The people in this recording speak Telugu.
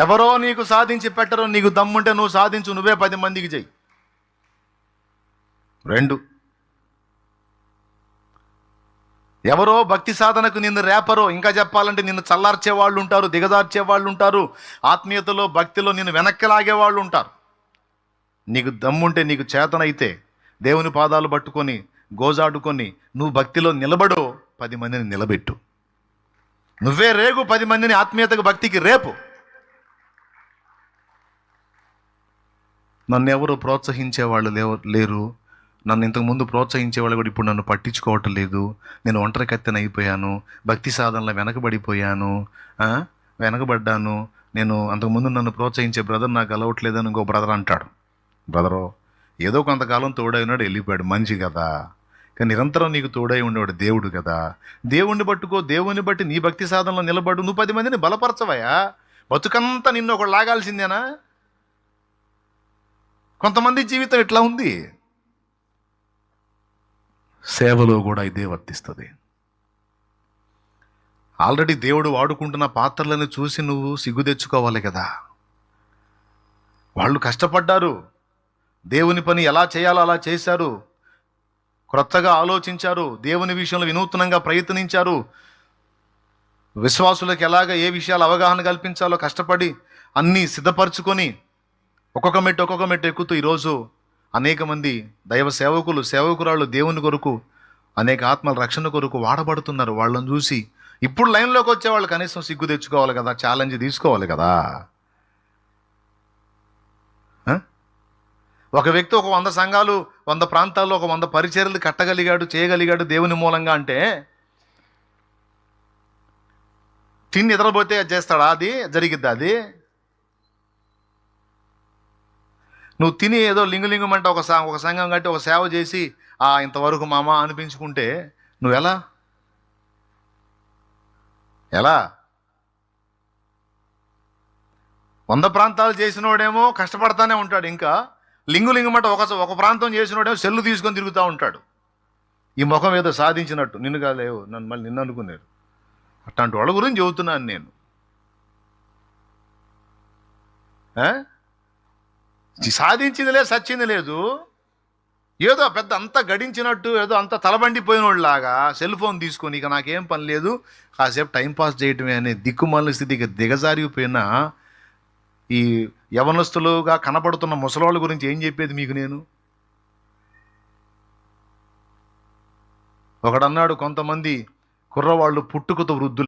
ఎవరో నీకు సాధించి పెట్టరో, నీకు దమ్ముంటే నువ్వు సాధించు, నువ్వే 10 మందికి చెయ్యి. 2, ఎవరో భక్తి సాధనకు నిన్ను రేపరో, ఇంకా చెప్పాలంటే నిన్ను చల్లార్చే వాళ్ళు ఉంటారు, దిగజార్చే వాళ్ళు ఉంటారు, ఆత్మీయతలో భక్తిలో నిన్ను వెనక్కి లాగే వాళ్ళు ఉంటారు. నీకు దమ్ముంటే, నీకు చేతనైతే దేవుని పాదాలు పట్టుకొని గోజాడుకొని నువ్వు భక్తిలో నిలబడు, 10 మందిని నిలబెట్టు. నువ్వే రేగు, 10 మందిని ఆత్మీయతకు భక్తికి రేపు. నన్ను ఎవరు ప్రోత్సహించేవాళ్ళు లేరు. నన్ను ఇంతకుముందు ప్రోత్సహించేవాళ్ళు కూడా ఇప్పుడు నన్ను పట్టించుకోవటం లేదు. నేను ఒంటరి కత్తెన అయిపోయాను, భక్తి సాధనలో వెనకబడిపోయాను, వెనకబడ్డాను. నేను అంతకుముందు నన్ను ప్రోత్సహించే బ్రదర్ నాకు అలవట్లేదని ఇంకో బ్రదర్ అంటాడు. బ్రదరు ఏదో కొంతకాలం తోడై ఉన్నాడు, వెళ్ళిపోయాడు, మంచి కదా. కానీ నిరంతరం నీకు తోడై ఉండేవాడు దేవుడు కదా. దేవుణ్ణి పట్టుకో, దేవుని బట్టి నీ భక్తి సాధనలో నిలబడు. నువ్వు 10 మందిని బలపరచవయా. బతుకంతా నిన్ను ఒకడు లాగాల్సిందేనా? కొంతమంది జీవితం ఇట్లా ఉంది. సేవలో కూడా ఇదే వర్తిస్తుంది. ఆల్రెడీ దేవుడు వాడుకుంటున్న పాత్రలను చూసి నువ్వు సిగ్గు తెచ్చుకోవాలి కదా. వాళ్ళు కష్టపడ్డారు, దేవుని పని ఎలా చేయాలో అలా చేశారు, క్రొత్తగా ఆలోచించారు, దేవుని విషయంలో వినూత్నంగా ప్రయత్నించారు, విశ్వాసులకు ఎలాగ ఏ విషయాలు అవగాహన కల్పించాలో కష్టపడి అన్నీ సిద్ధపరచుకొని ఒక్కొక్క మెట్టు ఎక్కుతూ ఈరోజు అనేక మంది దైవ సేవకురాళ్ళు దేవుని కొరకు, అనేక ఆత్మల రక్షణ కొరకు వాడబడుతున్నారు. వాళ్ళని చూసి ఇప్పుడు లైన్లోకి వచ్చే వాళ్ళు కనీసం సిగ్గు తెచ్చుకోవాలి కదా, ఛాలెంజ్ తీసుకోవాలి కదా. ఒక వ్యక్తి ఒక 100 సంఘాలు 100 ప్రాంతాల్లో ఒక 100 పరిచర్యలు కట్టగలిగాడు, చేయగలిగాడు దేవుని మూలంగా అంటే, తిని నిద్రపోతే అది చేస్తాడా? అది జరిగిద్దా? అది నువ్వు తిని ఏదో లింగులింగమంటే ఒక సంఘం కట్టి ఒక సేవ చేసి ఇంతవరకు మామ అనిపించుకుంటే నువ్వు ఎలా 100 ప్రాంతాలు చేసినోడేమో కష్టపడతానే ఉంటాడు, ఇంకా లింగులింగమంటే ఒక ప్రాంతం చేసినోడేమో సెల్లు తీసుకొని తిరుగుతూ ఉంటాడు. ఈ ముఖం ఏదో సాధించినట్టు. నిన్ను కాలేవు, నన్ను మళ్ళీ నిన్ను అనుకున్నారు. అట్లాంటి వాళ్ళ గురించి చెబుతున్నాను నేను. సాధించింది లేదు, సచ్చింది లేదు. ఏదో పెద్ద అంతా గడించినట్టు, ఏదో అంత తలబండిపోయినోళ్ళలాగా సెల్ ఫోన్ తీసుకొని ఇక నాకేం పని లేదు, కాసేపు టైంపాస్ చేయటమే అనే దిక్కుమాలిన స్థితికి దిగజారిపోయిన ఈ యవనస్తులుగా కనపడుతున్న ముసలోళ్ళ గురించి ఏం చెప్పేది మీకు నేను? ఒకడన్నాడు, కొంతమంది కుర్రవాళ్ళు పుట్టుకతో వృద్ధులు.